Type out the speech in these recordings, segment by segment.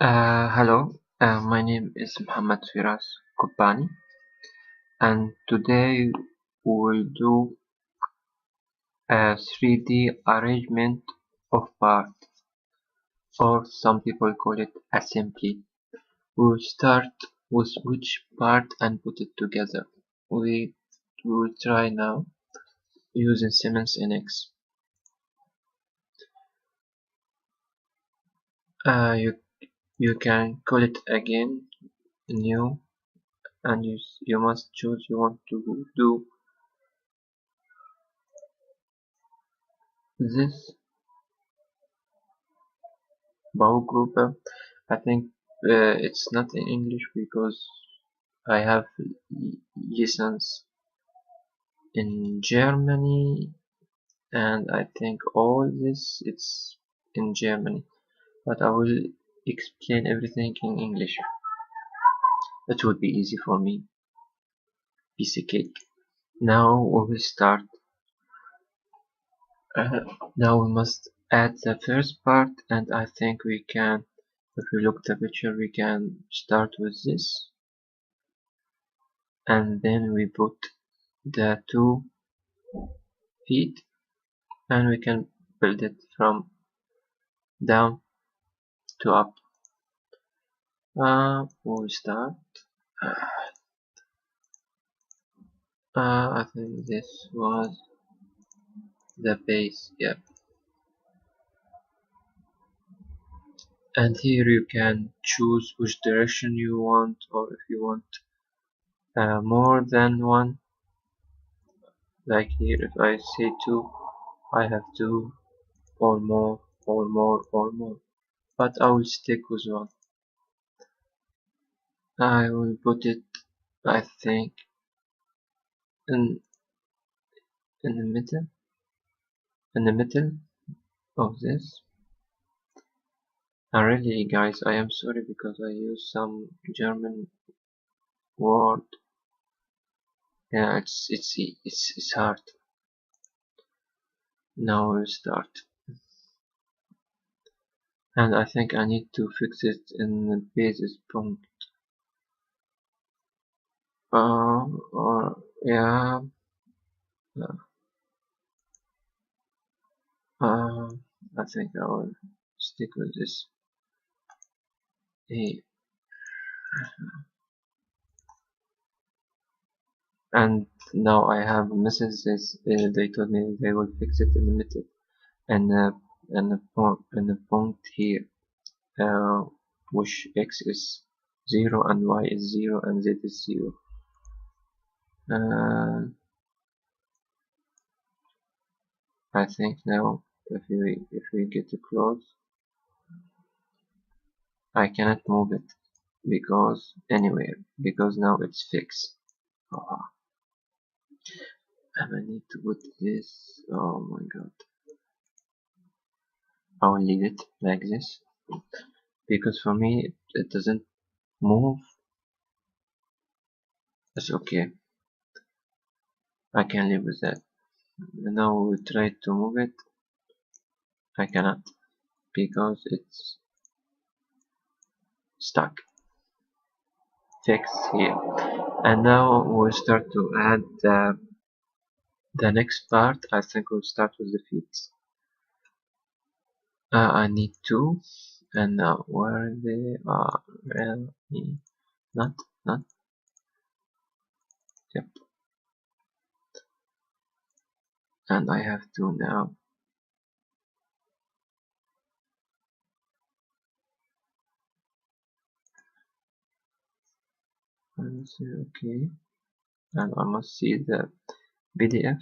Hello, my name is Muhammad Firas Kopani, and today we will do a 3D arrangement of parts, or some people call it assembly. We will start with which part and put it together. We will try now using Siemens Nx. You can call it again new, and you must choose you want to do this bow group. I think it's not in English because I have lessons in Germany, and I think all this it's in Germany, but I will explain everything in English. It would be easy for me. Piece of cake. Now we will start. Now we must add the first part, and I think we can, if we look at the picture, we can start with this, and then we put the 2 feet, and we can build it from down to up. We'll start. I think this was the base, yeah. And here you can choose which direction you want, or if you want more than one. Like here, if I say 2, I have 2 or more, or more, or more. But I will stick with 1. I will put it, I think, in in the middle of this. Really, guys, I am sorry because I use some German word. Yeah, it's hard. Now we'll start, and I think I need to fix it in the basis point. Or yeah. I think I will stick with this. Hey. And now I have messages. They told me they will fix it in the middle, and the point here, which x is 0 and y is 0 and z is 0. I think now if we get close, I cannot move it because anywhere, because now it's fixed. And I need to put this. Oh my god. I will leave it like this because for me it doesn't move. It's okay. I can live with that. Now we try to move it. I cannot because it's stuck. Fixed here. And now we'll start to add the next part. I think we'll start with the feet. I need 2, and now where they are, really not. Yep. And I have 2 now. And say okay. And I must see the PDF.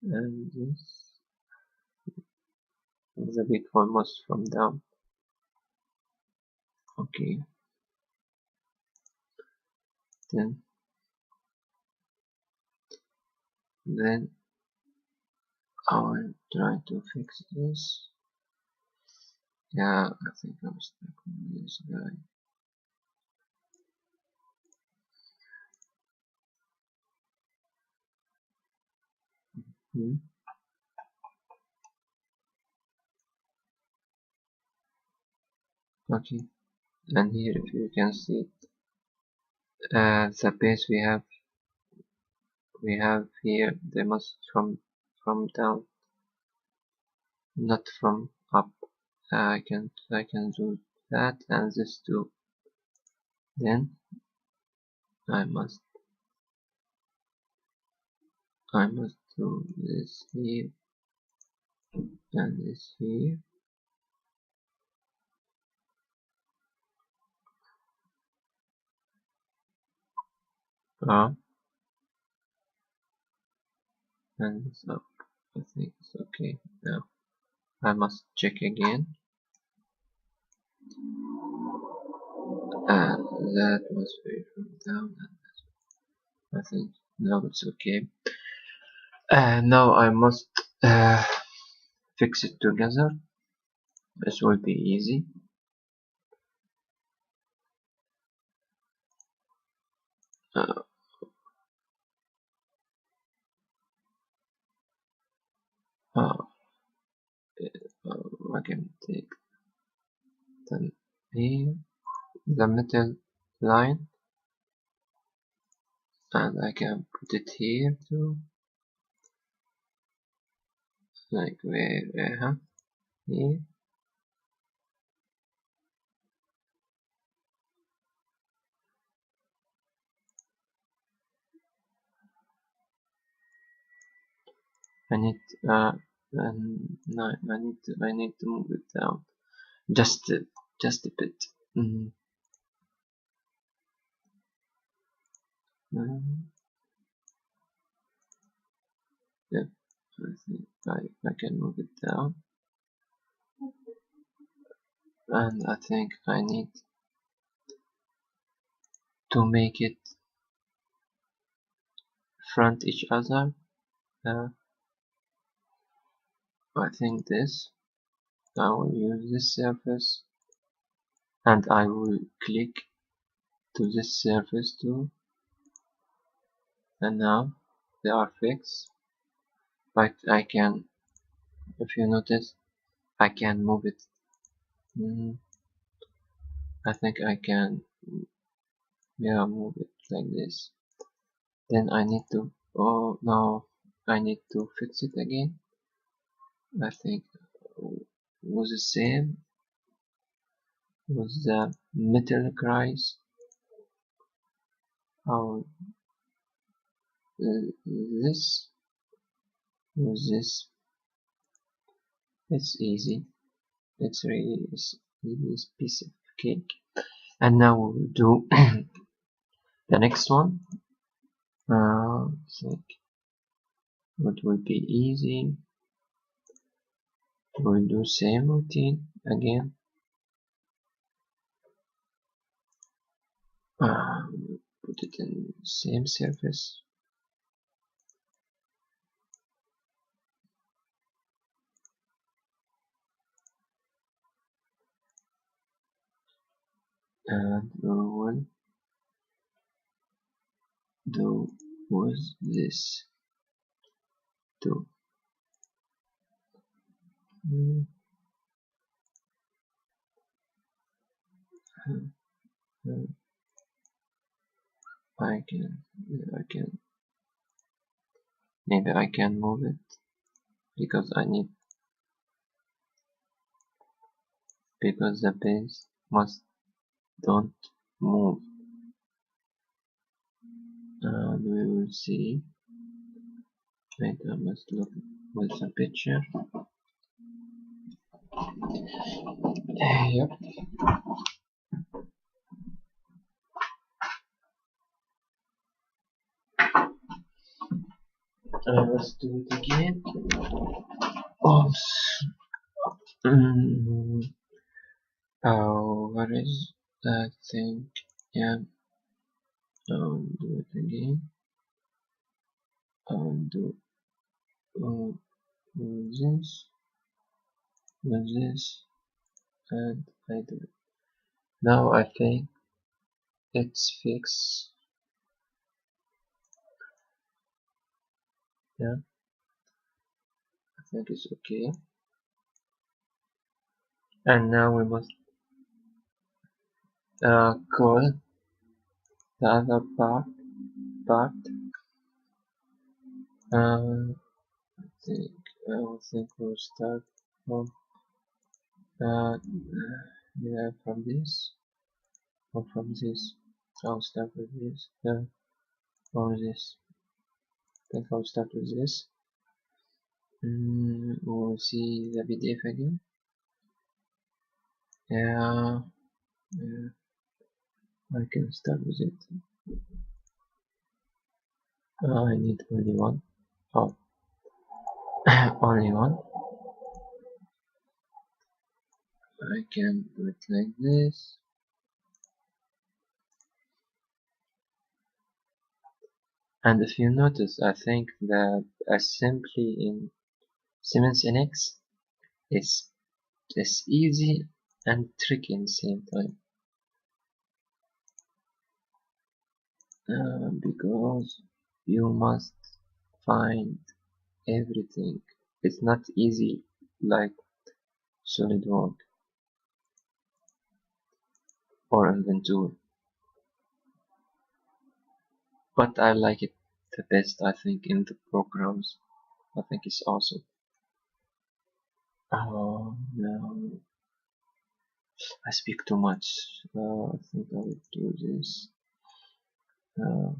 And this, the big one must from down. Okay. Then I will try to fix this. Yeah, I think I'm stuck with this guy. Hmm. Okay, and here if you can see the base we have here, they must from down, not from up. I can do that and this too. Then I must do this here and this here. And this up. I think it's okay now. I must check again. That was way from down. I think now it's okay. Now I must fix it together. This will be easy. Uh, uh, I can take them here, the middle line, and I can put it here too. Like where, here. I need no, I need to move it down just a bit. Mm. Yeah, I think I can move it down, and I think I need to make it front each other. Uh, I think this. I will use this surface, and I will click to this surface too, and now they are fixed. But I can, if you notice, I can move it. Mm, I think I can, yeah, move it like this. Then I need to, oh no, I need to fix it again. I think was the same was the metal cries. How this was this. It's easy. It's really this piece of cake. And now we'll do the next one. I think it will be easy. We'll do same routine again. Put it in same surface. And we will do with this too. Mm, uh, I can maybe I can move it because because the base must don't move, and we will see. Wait, I must look with the picture. Yep. Let's do it again. Oops. Oh, what is that thing? Yeah. I'll do it again. I'll do uh, this, and I do it. Now I think it's fixed. Yeah. think it's okay. And now we must call the other part. I think we'll start from uh, yeah, from this or from this. I'll start with this or this. I think I'll start with this. We'll see the PDF again. Yeah, yeah, I can start with it. I need only one. Oh, only one. I can do it like this. And if you notice, I think the assembly in Siemens Nx is easy and tricky in the same time. Because you must find everything. It's not easy like SolidWorks or Inventor, but I like it the best. I think in the programs, I think it's awesome. Oh no, I speak too much. I think I will do this. Uh,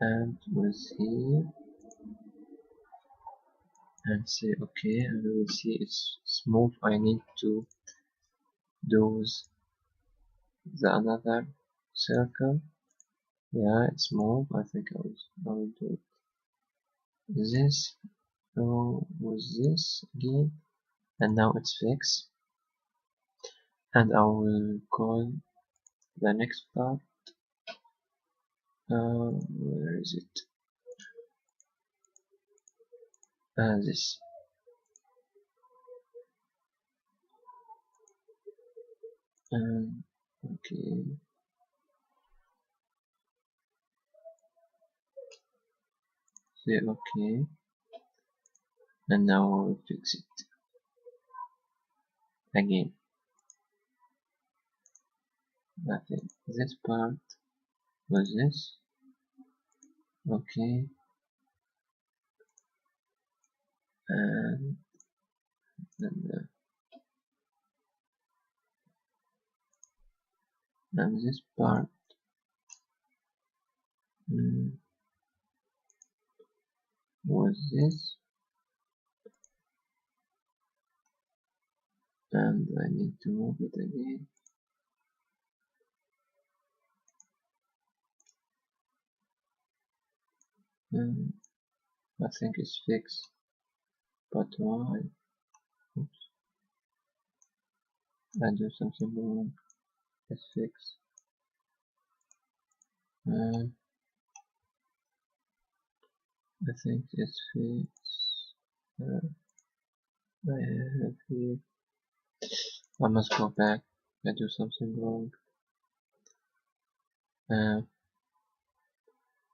and we'll see and say okay, and we will see it's smooth. I need to do the another circle. Yeah, it's smooth. I think I will do this. So with this again, and now it's fixed. And I will call the next part. Where is it? This. Okay. Say okay. And now we'll fix it again. Nothing. This part was this. Okay. And and, and this part was this. And I need to move it again. I think it's fixed. But why? Oops. I do something wrong. It's fixed. I think it's fixed. I have here. I must go back. I do something wrong.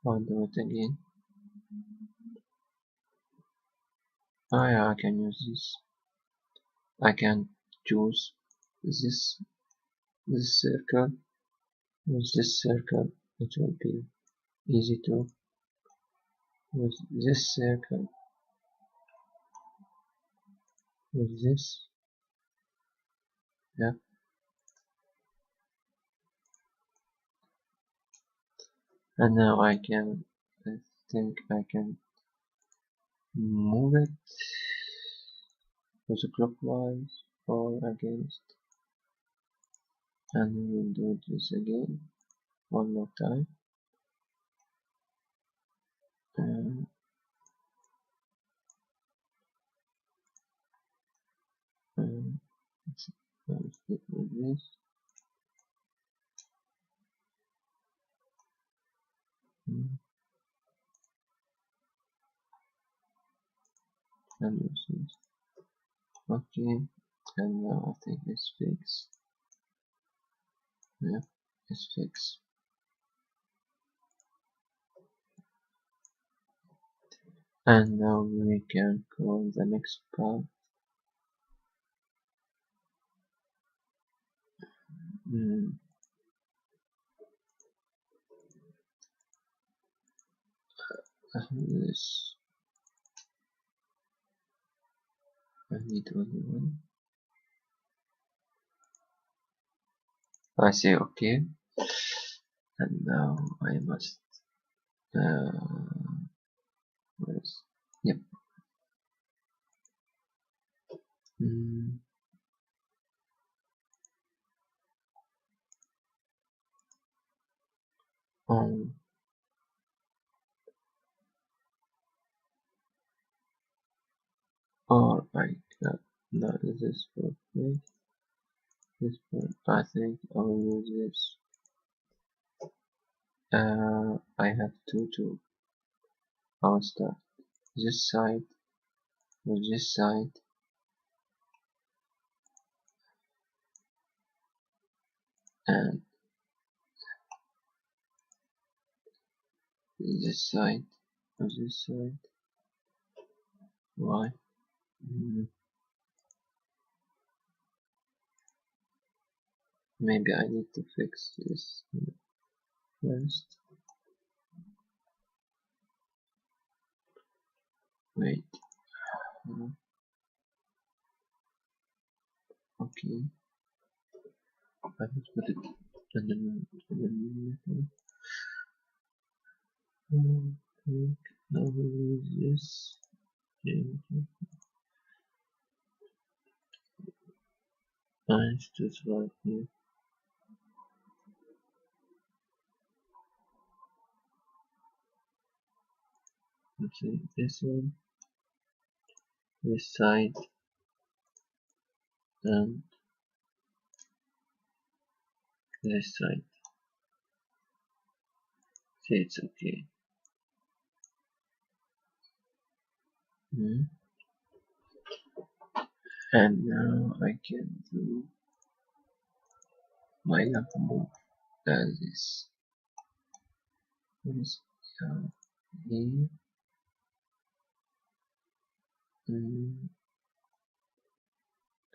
I'll do it again. Oh yeah, I can use this. I can choose this circle. Use this circle. It will be easy to use this circle. Use this. Yeah. And now I think I can move it also clockwise or against, and we will do this again one more time. Let's stick with this. And this. Okay, and now I think it's fixed. Yeah, it's fixed. And now we can call the next part. This I need only one. I say okay, and now I must. Where's yep. Mm, on or I got no this for face. This for I think I'll use this. I have two. I'll start this side with this side and this side with this side. Why? Mm, maybe I need to fix this first. Wait. Okay. I will put it in the middle. Okay. I will use this. Nice, just right here. Let's see this one, this side, and this side. See, it's okay. And now I can do my left move as this. This here.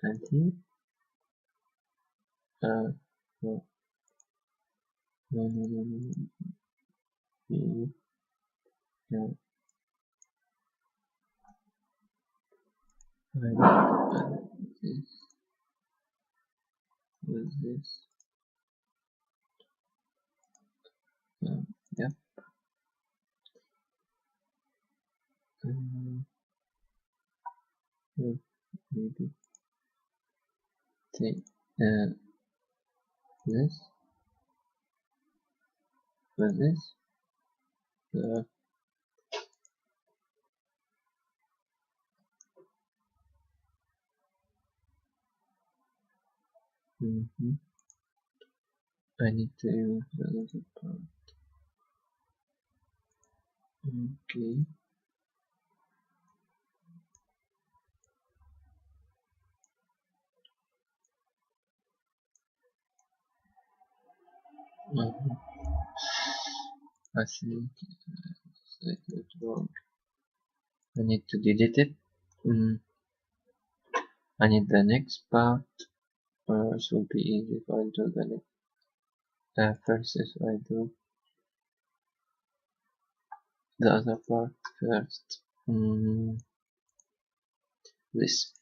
And here. No, no. Here. Yeah. And this with this. Yeah. Maybe take this with this. I need to use the other part. Okay. I think it's wrong. I need to delete it. I need the next part. It will be easy if I do the next. First, if I do the other part first. This.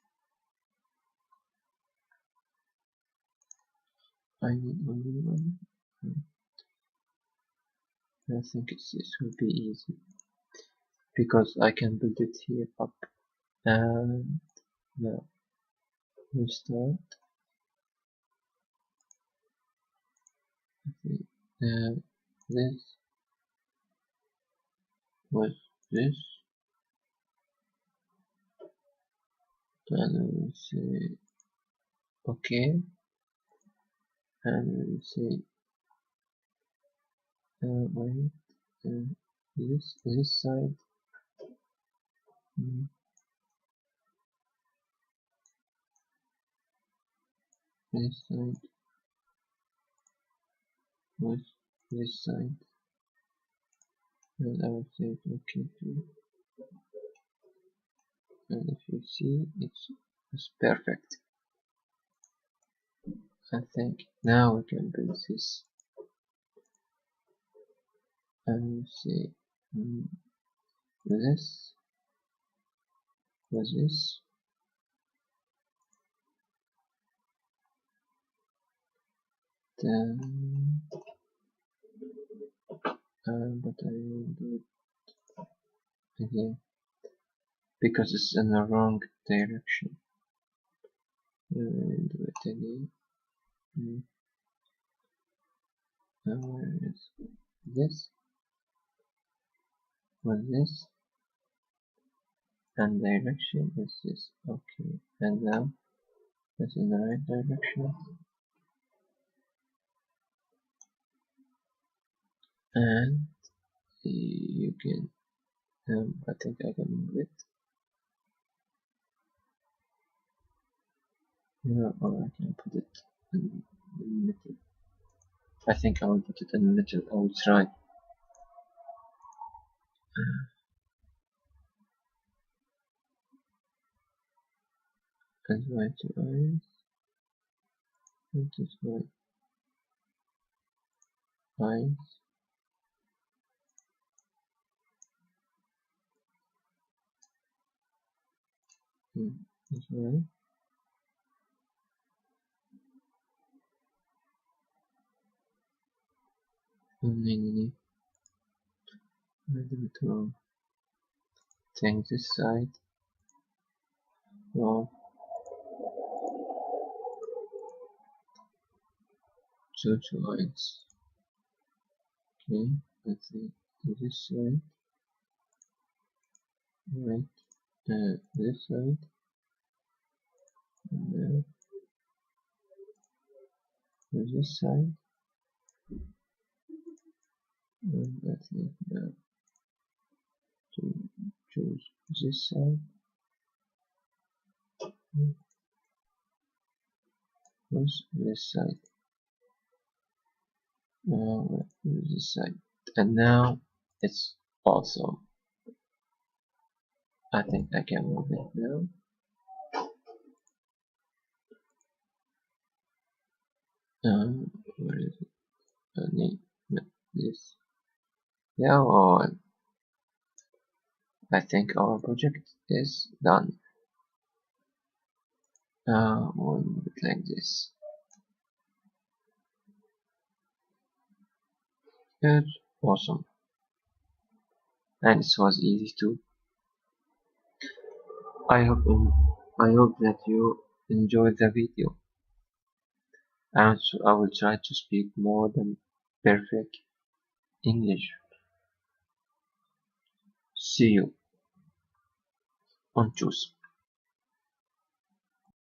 I need only one. I think this will be easy because I can build it here up. And now we'll start. This was this, and we'll say okay, and we'll say wait, this side, this side with this side, and I will say okay too. and if you see it's perfect. I think now we can build this and see this with this. Then but I will do it again because it's in the wrong direction. I will do it again. Now where is this with this, and direction is this. Okay, and now that's in the right direction, and you can I think I can move it here, or I can put it in the middle. I think I will put it in the middle. I will try. And white to eyes, and this white eyes. This way. Oh, no, I did it wrong. Take this side. Wrong. Two lines. Okay, let's see. This side. Right. This side. And there. This side. And let's see. Now to choose this side. Where's this side? This side. And now it's awesome. I think I can move it now. Where is it? This. Yeah, well, I think our project is done. We'll move it like this. It's awesome. And it was easy too. I hope that you enjoyed the video. And so I will try to speak more than perfect English. See you on Tuesday.